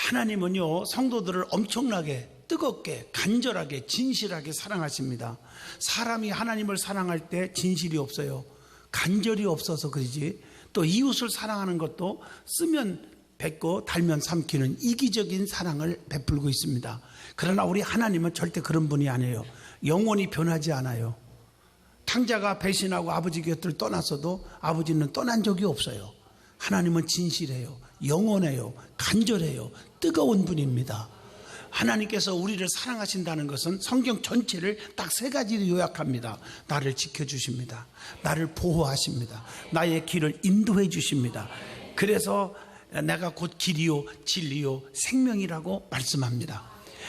하나님은요, 성도들을 엄청나게 뜨겁게 간절하게 진실하게 사랑하십니다. 사람이 하나님을 사랑할 때 진실이 없어요. 간절이 없어서 그러지. 또 이웃을 사랑하는 것도 쓰면 뱉고 달면 삼키는 이기적인 사랑을 베풀고 있습니다. 그러나 우리 하나님은 절대 그런 분이 아니에요. 영원히 변하지 않아요. 탕자가 배신하고 아버지 곁을 떠났어도 아버지는 떠난 적이 없어요. 하나님은 진실해요. 영원해요. 간절해요. 뜨거운 분입니다. 하나님께서 우리를 사랑하신다는 것은 성경 전체를 딱 세 가지로 요약합니다. 나를 지켜주십니다. 나를 보호하십니다. 나의 길을 인도해 주십니다. 그래서 내가 곧 길이요 진리요 생명이라고 말씀합니다.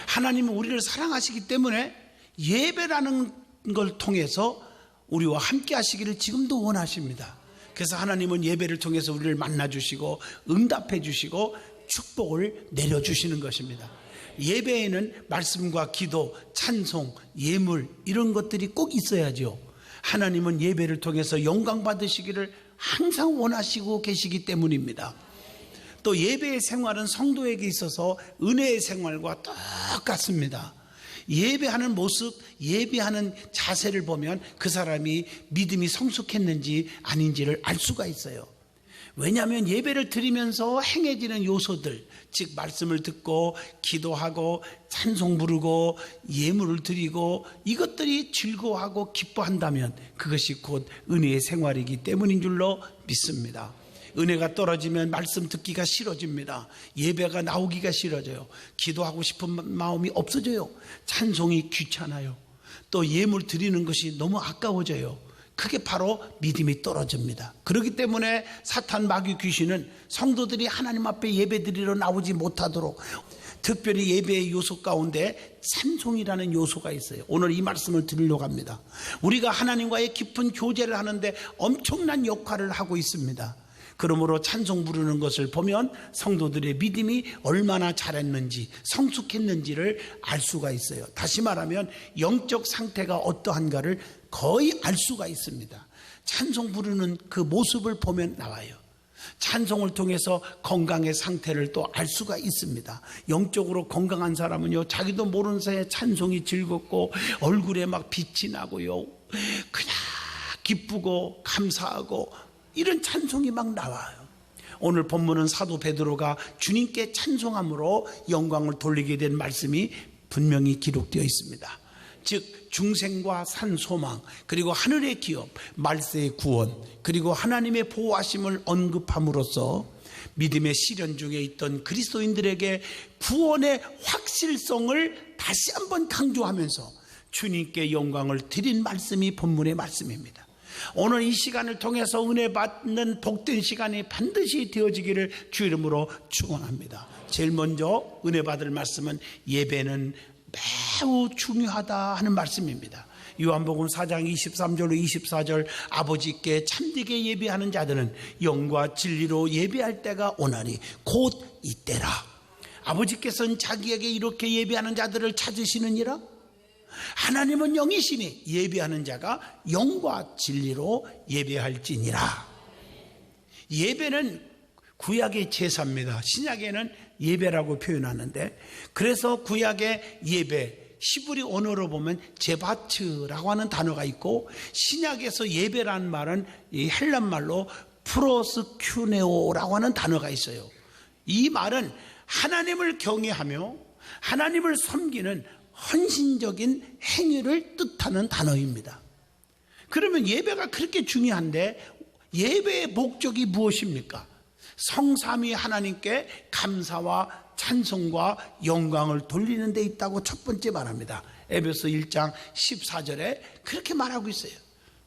하나님은 우리를 사랑하시기 때문에 예배라는 걸 통해서 우리와 함께 하시기를 지금도 원하십니다. 그래서 하나님은 예배를 통해서 우리를 만나주시고 응답해 주시고 축복을 내려주시는 것입니다. 예배에는 말씀과 기도, 찬송, 예물 이런 것들이 꼭 있어야죠. 하나님은 예배를 통해서 영광 받으시기를 항상 원하시고 계시기 때문입니다. 또 예배의 생활은 성도에게 있어서 은혜의 생활과 똑같습니다. 예배하는 모습, 예배하는 자세를 보면 그 사람이 믿음이 성숙했는지 아닌지를 알 수가 있어요. 왜냐하면 예배를 드리면서 행해지는 요소들, 즉 말씀을 듣고 기도하고 찬송 부르고 예물을 드리고 이것들이 즐거워하고 기뻐한다면 그것이 곧 은혜의 생활이기 때문인 줄로 믿습니다. 은혜가 떨어지면 말씀 듣기가 싫어집니다. 예배가 나오기가 싫어져요. 기도하고 싶은 마음이 없어져요. 찬송이 귀찮아요. 또 예물 드리는 것이 너무 아까워져요. 그게 바로 믿음이 떨어집니다. 그렇기 때문에 사탄 마귀 귀신은 성도들이 하나님 앞에 예배 드리러 나오지 못하도록 특별히 예배의 요소 가운데 찬송이라는 요소가 있어요. 오늘 이 말씀을 드리려고 합니다. 우리가 하나님과의 깊은 교제를 하는데 엄청난 역할을 하고 있습니다. 그러므로 찬송 부르는 것을 보면 성도들의 믿음이 얼마나 잘했는지 성숙했는지를 알 수가 있어요. 다시 말하면 영적 상태가 어떠한가를 거의 알 수가 있습니다. 찬송 부르는 그 모습을 보면 나와요. 찬송을 통해서 건강의 상태를 또 알 수가 있습니다. 영적으로 건강한 사람은요, 자기도 모르는 사이에 찬송이 즐겁고 얼굴에 막 빛이 나고요, 그냥 기쁘고 감사하고 이런 찬송이 막 나와요. 오늘 본문은 사도 베드로가 주님께 찬송함으로 영광을 돌리게 된 말씀이 분명히 기록되어 있습니다. 즉 중생과 산 소망, 그리고 하늘의 기업, 말세의 구원, 그리고 하나님의 보호하심을 언급함으로써 믿음의 시련 중에 있던 그리스도인들에게 구원의 확실성을 다시 한번 강조하면서 주님께 영광을 드린 말씀이 본문의 말씀입니다. 오늘 이 시간을 통해서 은혜 받는 복된 시간이 반드시 되어지기를 주 이름으로 축원합니다. 제일 먼저 은혜 받을 말씀은 예배는 매우 중요하다 하는 말씀입니다. 요한복음 4장 23절로 24절 아버지께 참되게 예배하는 자들은 영과 진리로 예배할 때가 오나니 곧 이때라. 아버지께서는 자기에게 이렇게 예배하는 자들을 찾으시느니라. 하나님은 영이시니 예배하는 자가 영과 진리로 예배할지니라. 예배는 구약의 제사입니다. 신약에는 예배라고 표현하는데, 그래서 구약의 예배, 히브리 언어로 보면 제바츠라고 하는 단어가 있고, 신약에서 예배라는 말은 이 헬란 말로 프로스큐네오라고 하는 단어가 있어요. 이 말은 하나님을 경외하며 하나님을 섬기는 헌신적인 행위를 뜻하는 단어입니다. 그러면 예배가 그렇게 중요한데 예배의 목적이 무엇입니까? 성삼위 하나님께 감사와 찬송과 영광을 돌리는 데 있다고 첫 번째 말합니다. 에베소 1장 14절에 그렇게 말하고 있어요.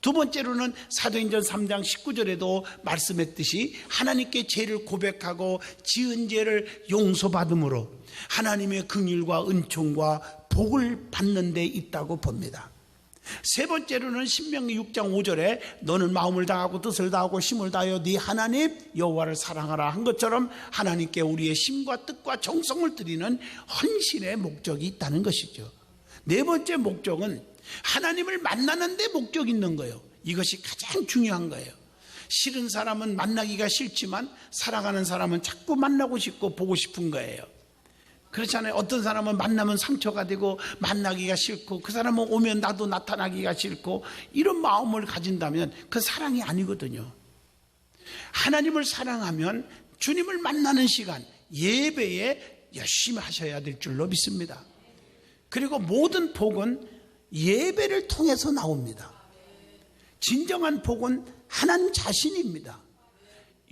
두 번째로는 사도행전 3장 19절에도 말씀했듯이 하나님께 죄를 고백하고 지은 죄를 용서받음으로 하나님의 긍휼과 은총과 복을 받는 데 있다고 봅니다. 세 번째로는 신명기 6장 5절에 너는 마음을 다하고 뜻을 다하고 힘을 다하여 네 하나님 여호와를 사랑하라 한 것처럼 하나님께 우리의 심과 뜻과 정성을 드리는 헌신의 목적이 있다는 것이죠. 네 번째 목적은 하나님을 만나는 데 목적이 있는 거예요. 이것이 가장 중요한 거예요. 싫은 사람은 만나기가 싫지만 사랑하는 사람은 자꾸 만나고 싶고 보고 싶은 거예요. 그렇잖아요. 어떤 사람은 만나면 상처가 되고 만나기가 싫고, 그 사람은 오면 나도 나타나기가 싫고, 이런 마음을 가진다면 그 사랑이 아니거든요. 하나님을 사랑하면 주님을 만나는 시간, 예배에 열심히 하셔야 될 줄로 믿습니다. 그리고 모든 복은 예배를 통해서 나옵니다. 진정한 복은 하나님 자신입니다.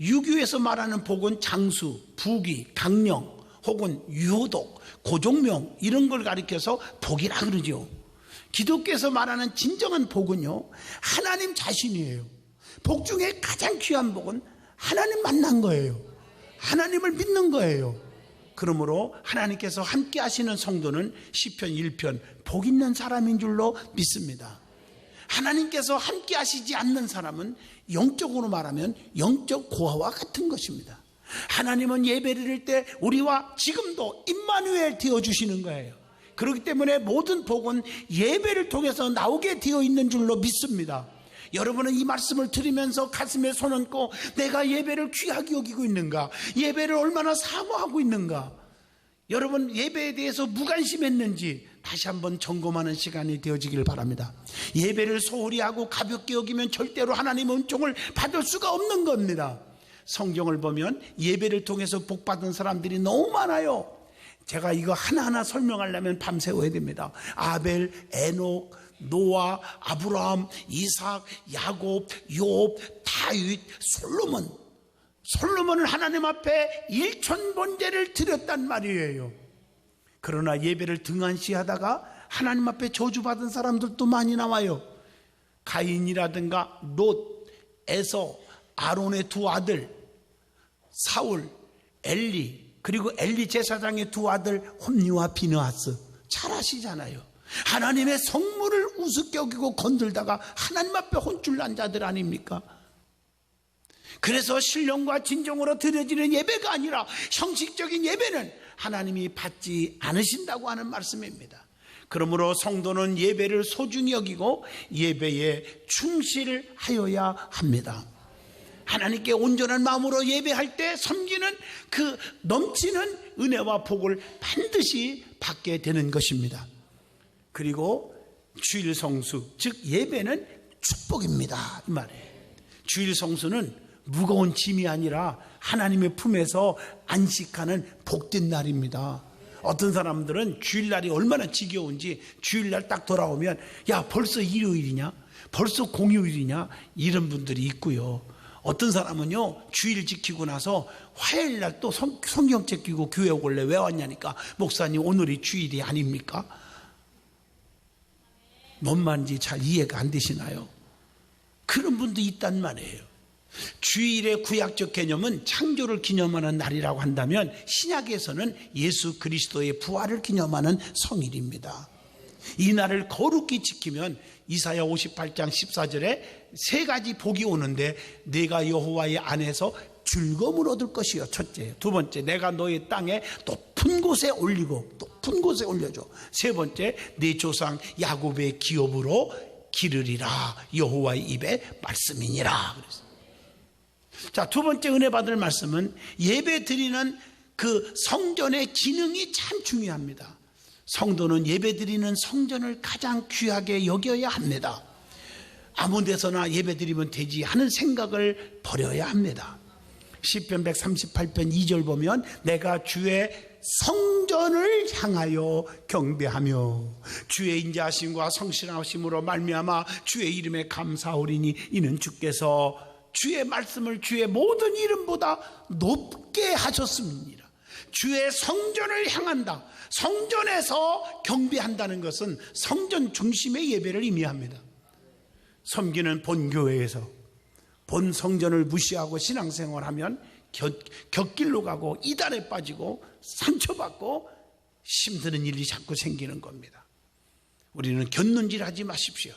유교에서 말하는 복은 장수, 부귀, 강령 혹은 유호독, 고종명 이런 걸 가리켜서 복이라 그러죠. 기독교에서 말하는 진정한 복은요, 하나님 자신이에요. 복 중에 가장 귀한 복은 하나님 만난 거예요. 하나님을 믿는 거예요. 그러므로 하나님께서 함께 하시는 성도는 시편 1편 복 있는 사람인 줄로 믿습니다. 하나님께서 함께 하시지 않는 사람은 영적으로 말하면 영적 고아와 같은 것입니다. 하나님은 예배를 드릴 때 우리와 지금도 임마누엘 되어주시는 거예요. 그렇기 때문에 모든 복은 예배를 통해서 나오게 되어 있는 줄로 믿습니다. 여러분은 이 말씀을 들으면서 가슴에 손 얹고 내가 예배를 귀하게 여기고 있는가, 예배를 얼마나 사모하고 있는가, 여러분 예배에 대해서 무관심했는지 다시 한번 점검하는 시간이 되어지길 바랍니다. 예배를 소홀히 하고 가볍게 여기면 절대로 하나님의 은총을 받을 수가 없는 겁니다. 성경을 보면 예배를 통해서 복받은 사람들이 너무 많아요. 제가 이거 하나하나 설명하려면 밤새워야 됩니다. 아벨, 에녹, 노아, 아브라함, 이삭, 야곱, 욥, 다윗, 솔로몬을 하나님 앞에 1000번제를 드렸단 말이에요. 그러나 예배를 등한시하다가 하나님 앞에 저주받은 사람들도 많이 나와요. 가인이라든가 롯, 에서, 아론의 두 아들 사울, 엘리, 그리고 엘리 제사장의 두 아들 홈니와 비느하스, 잘 아시잖아요. 하나님의 성물을 우습게 여기고 건들다가 하나님 앞에 혼쭐 난 자들 아닙니까? 그래서 신령과 진정으로 드려지는 예배가 아니라 형식적인 예배는 하나님이 받지 않으신다고 하는 말씀입니다. 그러므로 성도는 예배를 소중히 여기고 예배에 충실하여야 합니다. 하나님께 온전한 마음으로 예배할 때 섬기는 그 넘치는 은혜와 복을 반드시 받게 되는 것입니다. 그리고 주일 성수, 즉 예배는 축복입니다, 이 말이에요. 주일 성수는 무거운 짐이 아니라 하나님의 품에서 안식하는 복된 날입니다. 어떤 사람들은 주일날이 얼마나 지겨운지 주일날 딱 돌아오면 야 벌써 일요일이냐, 벌써 공휴일이냐, 이런 분들이 있고요. 어떤 사람은요 주일 지키고 나서 화요일날 또 성경책 끼고 교회 오길래 왜 왔냐니까 목사님 오늘이 주일이 아닙니까? 뭔 말인지 잘 이해가 안 되시나요? 그런 분도 있단 말이에요. 주일의 구약적 개념은 창조를 기념하는 날이라고 한다면 신약에서는 예수 그리스도의 부활을 기념하는 성일입니다. 이 날을 거룩히 지키면 이사야 58장 14절에 세 가지 복이 오는데 내가 여호와의 안에서 즐거움을 얻을 것이요, 첫째. 두 번째, 내가 너의 땅에 높은 곳에 올리고 높은 곳에 올려줘. 세 번째, 내 조상 야곱의 기업으로 기르리라, 여호와의 입의 말씀이니라. 그랬어요. 자, 두 번째 은혜 받을 말씀은 예배 드리는 그 성전의 기능이 참 중요합니다. 성도는 예배 드리는 성전을 가장 귀하게 여겨야 합니다. 아무 데서나 예배 드리면 되지 하는 생각을 버려야 합니다. 시편 138편 2절 보면 내가 주의 성전을 향하여 경배하며 주의 인자하심과 성실하심으로 말미암아 주의 이름에 감사하오리니 이는 주께서 주의 말씀을 주의 모든 이름보다 높게 하셨습니다. 주의 성전을 향한다. 성전에서 경배한다는 것은 성전 중심의 예배를 의미합니다. 섬기는 본교회에서 본 성전을 무시하고 신앙생활하면 곁길로 가고 이단에 빠지고 상처받고 힘드는 일이 자꾸 생기는 겁니다. 우리는 곁눈질하지 마십시오.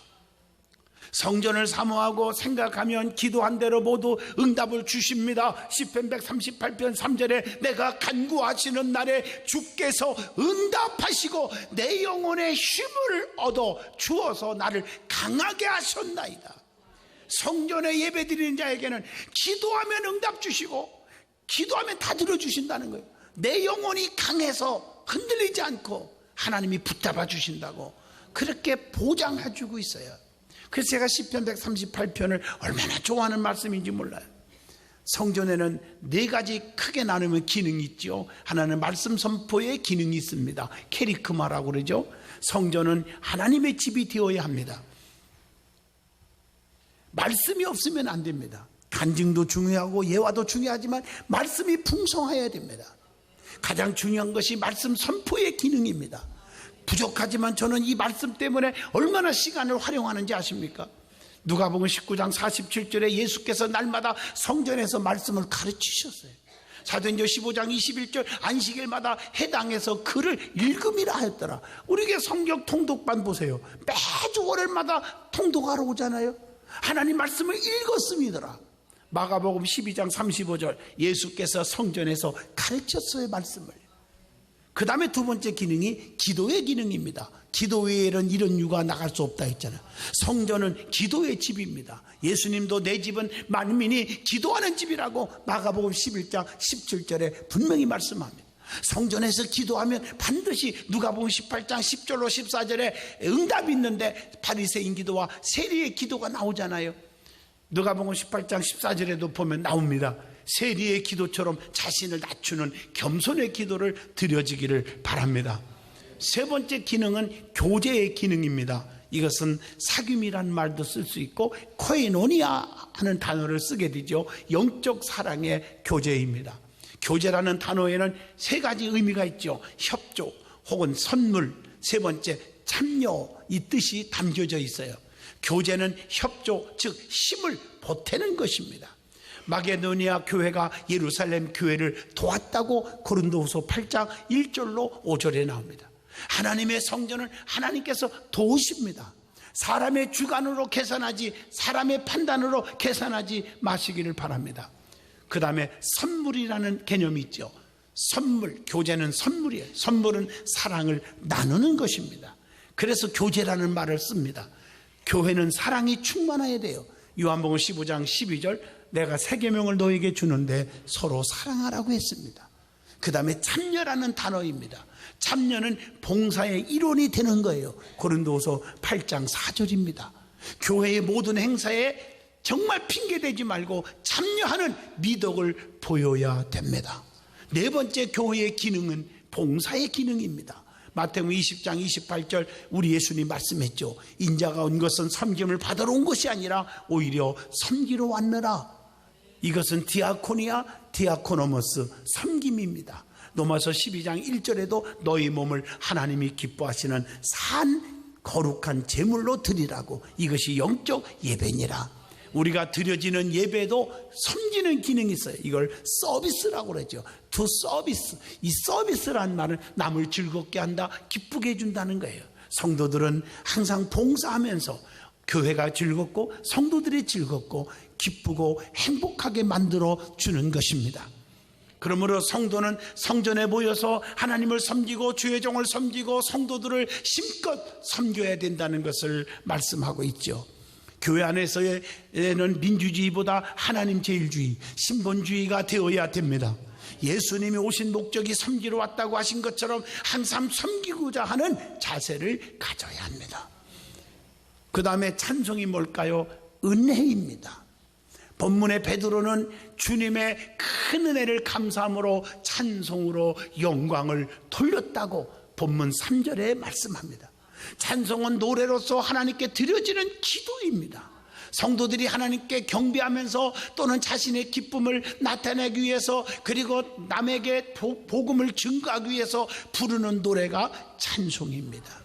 성전을 사모하고 생각하면 기도한 대로 모두 응답을 주십니다. 시편 138편 3절에 내가 간구하시는 날에 주께서 응답하시고 내 영혼의 힘을 얻어 주어서 나를 강하게 하셨나이다. 성전에 예배드리는 자에게는 기도하면 응답 주시고 기도하면 다 들어주신다는 거예요. 내 영혼이 강해서 흔들리지 않고 하나님이 붙잡아 주신다고 그렇게 보장해 주고 있어요. 그래서 제가 시편 138편을 얼마나 좋아하는 말씀인지 몰라요. 성전에는 4가지 크게 나누면 기능이 있죠. 하나는 말씀 선포의 기능이 있습니다. 케리크마라고 그러죠. 성전은 하나님의 집이 되어야 합니다. 말씀이 없으면 안 됩니다. 간증도 중요하고 예화도 중요하지만 말씀이 풍성해야 됩니다. 가장 중요한 것이 말씀 선포의 기능입니다. 부족하지만 저는 이 말씀 때문에 얼마나 시간을 활용하는지 아십니까? 누가복음 19장 47절에 예수께서 날마다 성전에서 말씀을 가르치셨어요. 사도행전 15장 21절 안식일마다 해당해서 글을 읽음이라 하였더라. 우리에게 성경 통독반 보세요. 매주 월요일마다 통독하러 오잖아요. 하나님 말씀을 읽었음이더라. 마가복음 12장 35절 예수께서 성전에서 가르쳤어요, 말씀을. 그 다음에 두 번째 기능이 기도의 기능입니다. 기도 외에는 이런 유가 나갈 수 없다 했잖아요. 성전은 기도의 집입니다. 예수님도 내 집은 만민이 기도하는 집이라고 마가복음 11장 17절에 분명히 말씀합니다. 성전에서 기도하면 반드시 누가복음 18장 10절로 14절에 응답이 있는데 바리새인 기도와 세리의 기도가 나오잖아요. 누가복음 18장 14절에도 보면 나옵니다. 세리의 기도처럼 자신을 낮추는 겸손의 기도를 드려지기를 바랍니다. 세 번째 기능은 교제의 기능입니다. 이것은 사귐이라는 말도 쓸 수 있고 코에노니아 하는 단어를 쓰게 되죠. 영적 사랑의 교제입니다. 교제라는 단어에는 3가지 의미가 있죠. 협조 혹은 선물, 세 번째 참여, 이 뜻이 담겨져 있어요. 교제는 협조, 즉 힘을 보태는 것입니다. 마게도니아 교회가 예루살렘 교회를 도왔다고 고린도후서 8장 1절로 5절에 나옵니다. 하나님의 성전은 하나님께서 도우십니다. 사람의 주관으로 계산하지 사람의 판단으로 계산하지 마시기를 바랍니다. 그 다음에 선물이라는 개념이 있죠. 선물, 교제는 선물이에요. 선물은 사랑을 나누는 것입니다. 그래서 교제라는 말을 씁니다. 교회는 사랑이 충만해야 돼요. 요한복음 15장 12절 내가 새 계명을 너에게 주는데 서로 사랑하라고 했습니다. 그 다음에 참여라는 단어입니다. 참여는 봉사의 일원이 되는 거예요. 고린도후서 8장 4절입니다. 교회의 모든 행사에 정말 핑계대지 말고 참여하는 미덕을 보여야 됩니다. 네 번째 교회의 기능은 봉사의 기능입니다. 마태복음 20장 28절 우리 예수님 말씀했죠. 인자가 온 것은 섬김을 받으러 온 것이 아니라 오히려 섬기러 왔느라. 이것은 디아코니아, 디아코노모스, 섬김입니다. 로마서 12장 1절에도 너희 몸을 하나님이 기뻐하시는 산 거룩한 제물로 드리라고. 이것이 영적 예배니라. 우리가 드려지는 예배도 섬기는 기능이 있어요. 이걸 서비스라고 그러죠. to service. 이 서비스라는 말은 남을 즐겁게 한다, 기쁘게 해준다는 거예요. 성도들은 항상 봉사하면서 교회가 즐겁고 성도들이 즐겁고 기쁘고 행복하게 만들어 주는 것입니다. 그러므로 성도는 성전에 모여서 하나님을 섬기고 주의 종을 섬기고 성도들을 힘껏 섬겨야 된다는 것을 말씀하고 있죠. 교회 안에서는 민주주의보다 하나님 제일주의, 신본주의가 되어야 됩니다. 예수님이 오신 목적이 섬기러 왔다고 하신 것처럼 항상 섬기고자 하는 자세를 가져야 합니다. 그 다음에 찬송이 뭘까요? 은혜입니다. 본문의 베드로는 주님의 큰 은혜를 감사함으로 찬송으로 영광을 돌렸다고 본문 3절에 말씀합니다. 찬송은 노래로서 하나님께 드려지는 기도입니다. 성도들이 하나님께 경배하면서 또는 자신의 기쁨을 나타내기 위해서 그리고 남에게 복음을 증거하기 위해서 부르는 노래가 찬송입니다.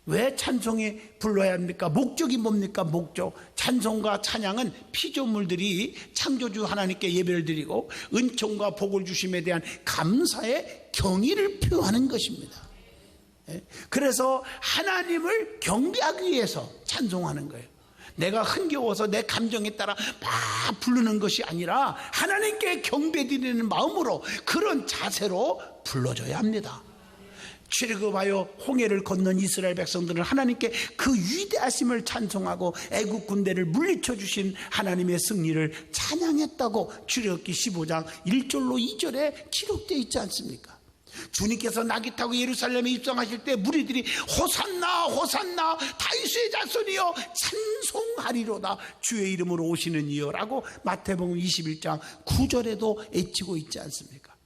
왜 찬송이 불러야 합니까? 목적이 뭡니까? 목적. 찬송과 찬양은 피조물들이 창조주 하나님께 예배를 드리고 은총과 복을 주심에 대한 감사의 경의를 표하는 것입니다. 그래서 하나님을 경배하기 위해서 찬송하는 거예요. 내가 흥겨워서 내 감정에 따라 막 부르는 것이 아니라 하나님께 경배드리는 마음으로 그런 자세로 불러줘야 합니다. 출애굽하여 홍해를 건넌 이스라엘 백성들은 하나님께 그 위대하심을 찬송하고 애국 군대를 물리쳐 주신 하나님의 승리를 찬양했다고 출애굽기 15장 1절로 2절에 기록되어 있지 않습니까? 주님께서 나귀 타고 예루살렘에 입성하실 때 무리들이 호산나 호산나 다윗의 자손이여 찬송하리로다, 주의 이름으로 오시는 이여 라고 마태복음 21장 9절에도 외치고 있지 않습니까?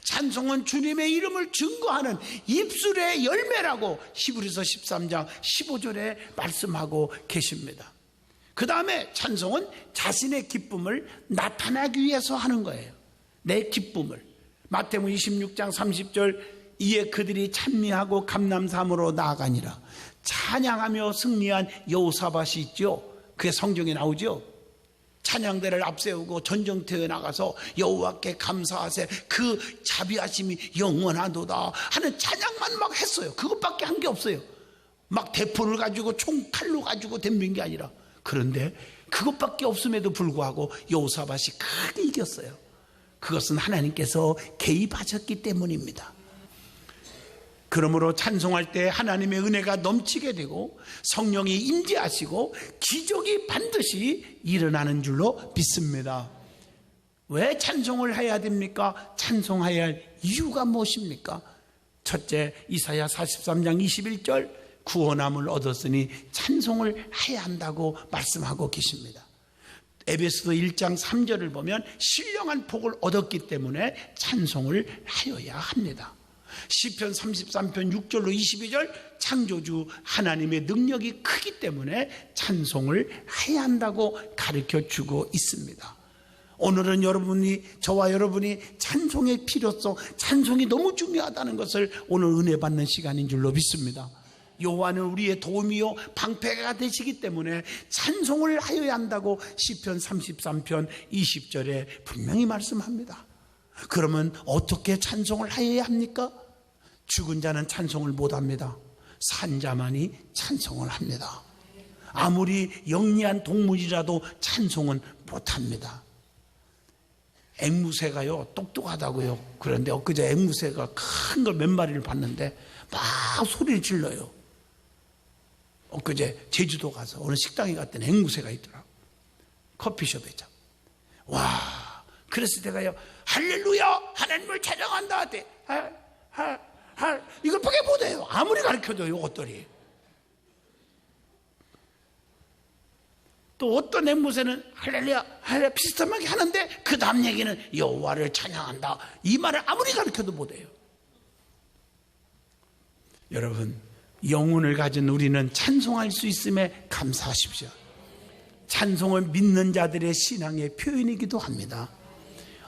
찬송은 주님의 이름을 증거하는 입술의 열매라고 히브리서 13장 15절에 말씀하고 계십니다. 그 다음에 찬송은 자신의 기쁨을 나타내기 위해서 하는 거예요. 내 기쁨을. 마태복음 26장 30절, 이에 그들이 찬미하고 감람산으로 나아가니라. 찬양하며 승리한 여호사밧이 있죠. 그게 성경에 나오죠. 찬양대를 앞세우고 전쟁터에 나가서 여호와께 감사하세, 그 자비하심이 영원하도다 하는 찬양만 막 했어요. 그것밖에 한 게 없어요. 막 대포를 가지고 총칼로 가지고 덤빈 게 아니라. 그런데 그것밖에 없음에도 불구하고 여호사밧이 크게 이겼어요. 그것은 하나님께서 개입하셨기 때문입니다. 그러므로 찬송할 때 하나님의 은혜가 넘치게 되고 성령이 임재하시고 기적이 반드시 일어나는 줄로 믿습니다. 왜 찬송을 해야 됩니까? 찬송해야 할 이유가 무엇입니까? 첫째, 이사야 43장 21절, 구원함을 얻었으니 찬송을 해야 한다고 말씀하고 계십니다. 에베소서 1장 3절을 보면 신령한 복을 얻었기 때문에 찬송을 하여야 합니다. 시편 33편 6절로 22절, 창조주 하나님의 능력이 크기 때문에 찬송을 해야 한다고 가르쳐주고 있습니다. 오늘은 저와 여러분이 찬송의 필요성, 찬송이 너무 중요하다는 것을 오늘 은혜 받는 시간인 줄로 믿습니다. 여호와는 우리의 도움이요 방패가 되시기 때문에 찬송을 하여야 한다고 시편 33편 20절에 분명히 말씀합니다. 그러면 어떻게 찬송을 하여야 합니까? 죽은 자는 찬송을 못합니다. 산 자만이 찬송을 합니다. 아무리 영리한 동물이라도 찬송은 못합니다. 앵무새가요 똑똑하다고요. 그런데 엊그제 앵무새가 큰 걸 몇 마리를 봤는데 막 소리를 질러요. 엊그제 제주도 가서 어느 식당에 갔더니 앵무새가 있더라고. 커피숍에죠. 와, 그래서 내가요 할렐루야 하나님을 찬양한다 하대. 이것밖에 못해요. 아무리 가르쳐도 이것들이. 또 어떤 앵무새는 할렐루야 비슷하게 하는데 그 다음 얘기는 여호와를 찬양한다, 이 말을 아무리 가르쳐도 못해요. 여러분, 영혼을 가진 우리는 찬송할 수 있음에 감사하십시오. 찬송을 믿는 자들의 신앙의 표현이기도 합니다.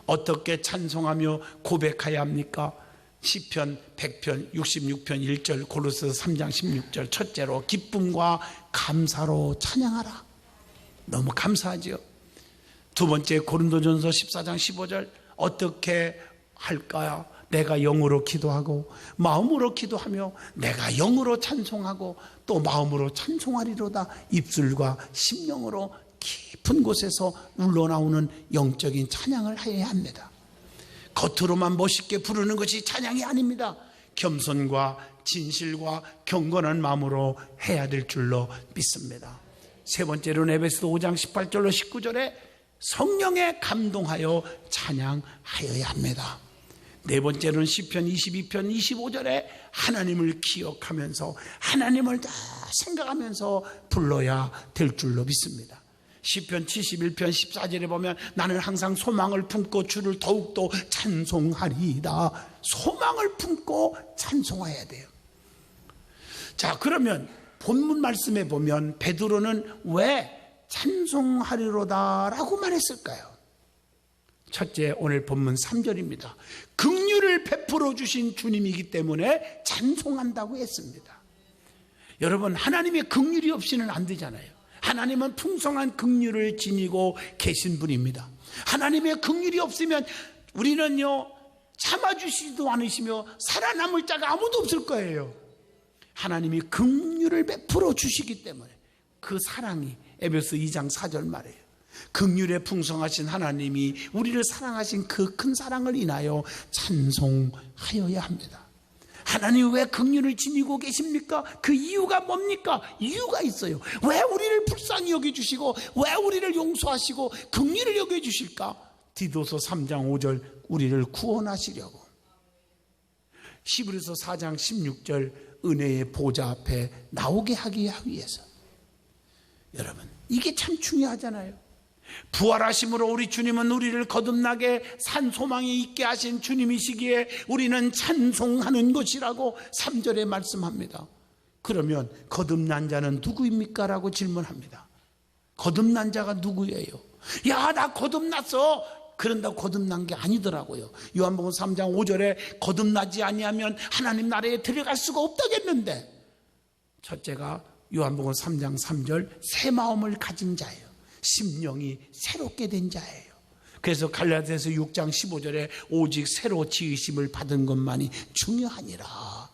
어떻게 찬송하며 고백해야 합니까? 시편 100편 66편 1절, 고린도서 3장 16절, 첫째로 기쁨과 감사로 찬양하라. 너무 감사하죠. 두 번째, 고린도전서 14장 15절, 어떻게 할까요? 내가 영으로 기도하고 마음으로 기도하며 내가 영으로 찬송하고 또 마음으로 찬송하리로다. 입술과 심령으로 깊은 곳에서 울러나오는 영적인 찬양을 해야 합니다. 겉으로만 멋있게 부르는 것이 찬양이 아닙니다. 겸손과 진실과 경건한 마음으로 해야 될 줄로 믿습니다. 세 번째로는 에베소서 5장 18절로 19절에 성령에 감동하여 찬양하여야 합니다. 네 번째로는 시편 22편 25절에 하나님을 기억하면서 하나님을 다 생각하면서 불러야 될 줄로 믿습니다. 시편 71편 14절에 보면 나는 항상 소망을 품고 주를 더욱더 찬송하리이다. 소망을 품고 찬송해야 돼요. 자, 그러면 본문 말씀에 보면 베드로는 왜 찬송하리로다 라고 말했을까요? 첫째, 오늘 본문 3절입니다. 긍휼을 베풀어 주신 주님이기 때문에 찬송한다고 했습니다. 여러분, 하나님의 긍휼이 없이는 안 되잖아요. 하나님은 풍성한 긍휼을 지니고 계신 분입니다. 하나님의 긍휼이 없으면 우리는요 참아주시지도 않으시며 살아남을 자가 아무도 없을 거예요. 하나님이 긍휼을 베풀어 주시기 때문에 그 사랑이 에베소 2장 4절 말이에요. 긍휼에 풍성하신 하나님이 우리를 사랑하신 그 큰 사랑을 인하여 찬송하여야 합니다. 하나님 왜 긍휼을 지니고 계십니까? 그 이유가 뭡니까? 이유가 있어요. 왜 우리를 불쌍히 여겨주시고 왜 우리를 용서하시고 긍휼을 여겨주실까? 디도서 3장 5절 우리를 구원하시려고. 히브리서 4장 16절 은혜의 보좌 앞에 나오게 하기 위해서. 여러분, 이게 참 중요하잖아요. 부활하심으로 우리 주님은 우리를 거듭나게 산 소망이 있게 하신 주님이시기에 우리는 찬송하는 것이라고 3절에 말씀합니다. 그러면 거듭난 자는 누구입니까? 라고 질문합니다. 거듭난 자가 누구예요? 야, 나 거듭났어. 그런다고 거듭난 게 아니더라고요. 요한복음 3장 5절에 거듭나지 아니하면 하나님 나라에 들어갈 수가 없다겠는데, 첫째가 요한복음 3장 3절 새 마음을 가진 자예요. 심령이 새롭게 된 자예요. 그래서 갈라디아서 6장 15절에 오직 새로 지으심을 받은 것만이 중요하니라.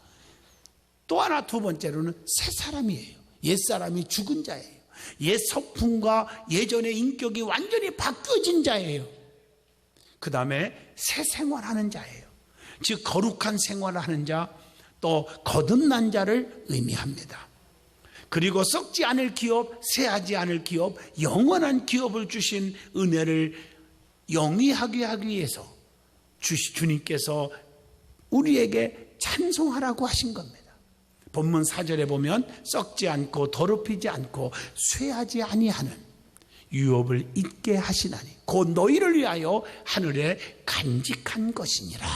또 하나, 두 번째로는 새 사람이에요. 옛사람이 죽은 자예요. 옛 성품과 예전의 인격이 완전히 바뀌어진 자예요. 그 다음에 새 생활하는 자예요. 즉 거룩한 생활을 하는 자, 또 거듭난 자를 의미합니다. 그리고 썩지 않을 기업, 쇠하지 않을 기업, 영원한 기업을 주신 은혜를 영위하게 하기 위해서 주님께서 우리에게 찬송하라고 하신 겁니다. 본문 4절에 보면 썩지 않고 더럽히지 않고 쇠하지 아니하는 유업을 잊게 하시나니 곧 너희를 위하여 하늘에 간직한 것이니라.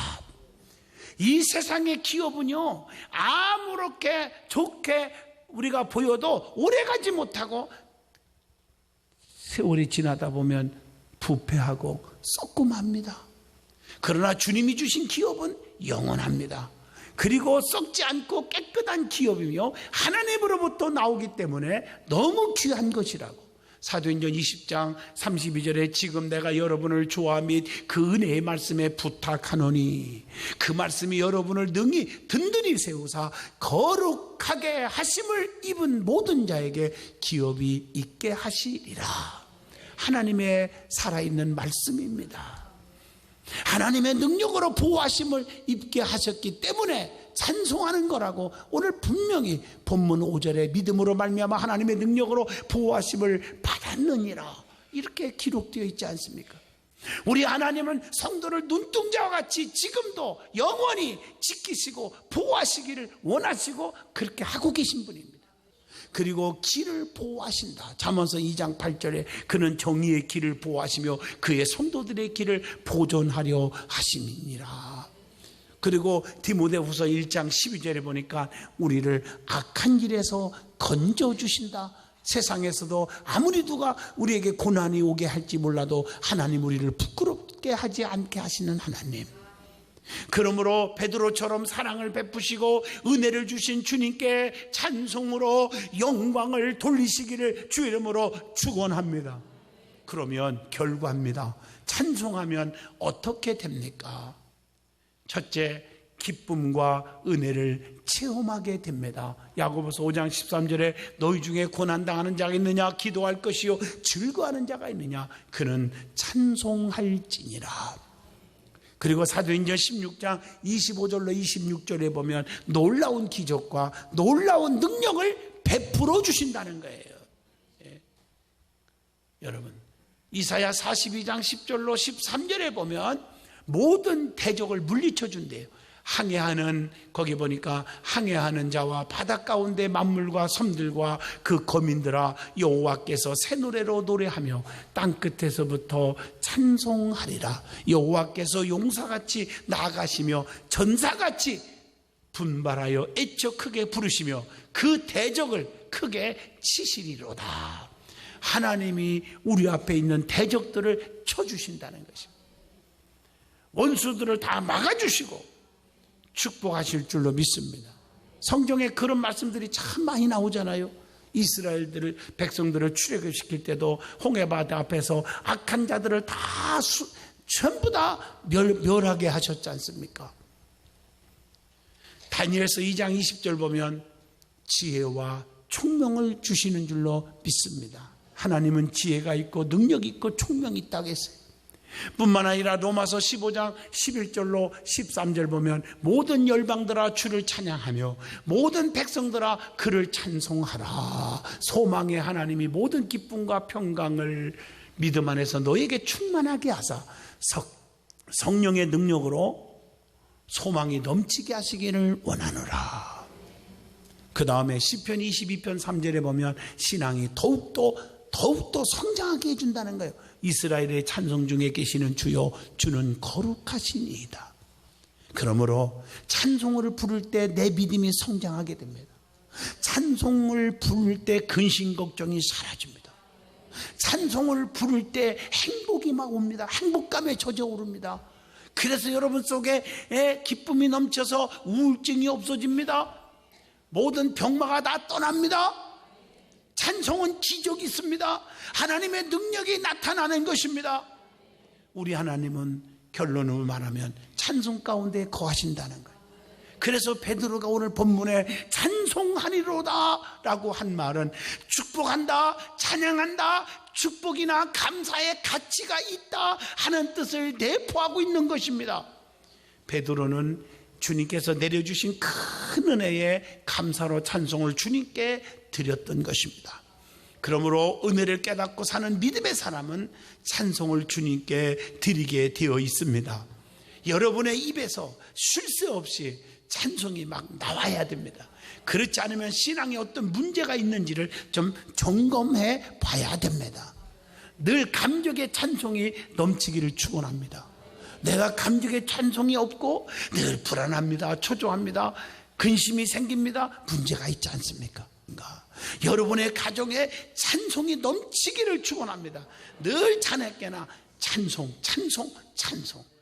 이 세상의 기업은요, 아무렇게 좋게 우리가 보여도 오래가지 못하고 세월이 지나다 보면 부패하고 썩고 맙니다. 그러나 주님이 주신 기업은 영원합니다. 그리고 썩지 않고 깨끗한 기업이며 하나님으로부터 나오기 때문에 너무 귀한 것이라고. 사도행전 20장 32절에 지금 내가 여러분을 좋아 및 그 은혜의 말씀에 부탁하노니 그 말씀이 여러분을 능히 든든히 세우사 거룩하게 하심을 입은 모든 자에게 기업이 있게 하시리라. 하나님의 살아있는 말씀입니다. 하나님의 능력으로 보호하심을 입게 하셨기 때문에 찬송하는 거라고 오늘 분명히 본문 5절에 믿음으로 말미암아 하나님의 능력으로 보호하심을 받았느니라 이렇게 기록되어 있지 않습니까? 우리 하나님은 성도를 눈동자와 같이 지금도 영원히 지키시고 보호하시기를 원하시고 그렇게 하고 계신 분입니다. 그리고 길을 보호하신다. 잠언서 2장 8절에 그는 정의의 길을 보호하시며 그의 성도들의 길을 보존하려 하심이니라. 그리고 디모데후서 1장 12절에 보니까 우리를 악한 길에서 건져주신다. 세상에서도 아무리 누가 우리에게 고난이 오게 할지 몰라도 하나님 우리를 부끄럽게 하지 않게 하시는 하나님. 그러므로 베드로처럼 사랑을 베푸시고 은혜를 주신 주님께 찬송으로 영광을 돌리시기를 주 이름으로 축원합니다. 그러면 결과입니다. 찬송하면 어떻게 됩니까? 첫째, 기쁨과 은혜를 체험하게 됩니다. 야고보서 5장 13절에 너희 중에 고난당하는 자가 있느냐? 기도할 것이요 즐거워하는 자가 있느냐? 그는 찬송할지니라. 그리고 사도행전 16장 25절로 26절에 보면 놀라운 기적과 놀라운 능력을 베풀어 주신다는 거예요. 예. 여러분, 이사야 42장 10절로 13절에 보면 모든 대적을 물리쳐 준대요. 항해하는, 거기 보니까 항해하는 자와 바다 가운데 만물과 섬들과 그 거민들아 여호와께서 새 노래로 노래하며 땅 끝에서부터 찬송하리라. 여호와께서 용사같이 나아가시며 전사같이 분발하여 애쳐 크게 부르시며 그 대적을 크게 치시리로다. 하나님이 우리 앞에 있는 대적들을 쳐주신다는 것입니다. 원수들을 다 막아주시고 축복하실 줄로 믿습니다. 성경에 그런 말씀들이 참 많이 나오잖아요. 이스라엘들을, 백성들을 출애굽시킬 때도 홍해바다 앞에서 악한 자들을 다 전부 다 멸하게 하셨지 않습니까? 다니엘서 2장 20절 보면 지혜와 총명을 주시는 줄로 믿습니다. 하나님은 지혜가 있고 능력이 있고 총명이 있다고 했어요. 뿐만 아니라 로마서 15장 11절로 13절 보면 모든 열방들아 주를 찬양하며 모든 백성들아 그를 찬송하라. 소망의 하나님이 모든 기쁨과 평강을 믿음 안에서 너에게 충만하게 하사 성령의 능력으로 소망이 넘치게 하시기를 원하노라. 그 다음에 시편 22편 3절에 보면 신앙이 더욱더 성장하게 해준다는 거예요. 이스라엘의 찬송 중에 계시는 주여 주는 거룩하시니이다. 그러므로 찬송을 부를 때 내 믿음이 성장하게 됩니다. 찬송을 부를 때 근심 걱정이 사라집니다. 찬송을 부를 때 행복이 막 옵니다. 행복감에 젖어오릅니다. 그래서 여러분 속에 기쁨이 넘쳐서 우울증이 없어집니다. 모든 병마가 다 떠납니다. 찬송은 기적이 있습니다. 하나님의 능력이 나타나는 것입니다. 우리 하나님은 결론을 말하면 찬송 가운데 거하신다는 거예요. 그래서 베드로가 오늘 본문에 찬송하리로다 라고 한 말은 축복한다, 찬양한다, 축복이나 감사의 가치가 있다 하는 뜻을 내포하고 있는 것입니다. 베드로는 주님께서 내려주신 큰 은혜에 감사로 찬송을 주님께 드렸던 것입니다. 그러므로 은혜를 깨닫고 사는 믿음의 사람은 찬송을 주님께 드리게 되어 있습니다. 여러분의 입에서 쉴 새 없이 찬송이 막 나와야 됩니다. 그렇지 않으면 신앙에 어떤 문제가 있는지를 좀 점검해 봐야 됩니다. 늘 감격의 찬송이 넘치기를 축원합니다. 내가 감격의 찬송이 없고 늘 불안합니다. 초조합니다. 근심이 생깁니다. 문제가 있지 않습니까? 여러분의 가정에 찬송이 넘치기를 축원합니다. 늘 자네께나 찬송, 찬송, 찬송.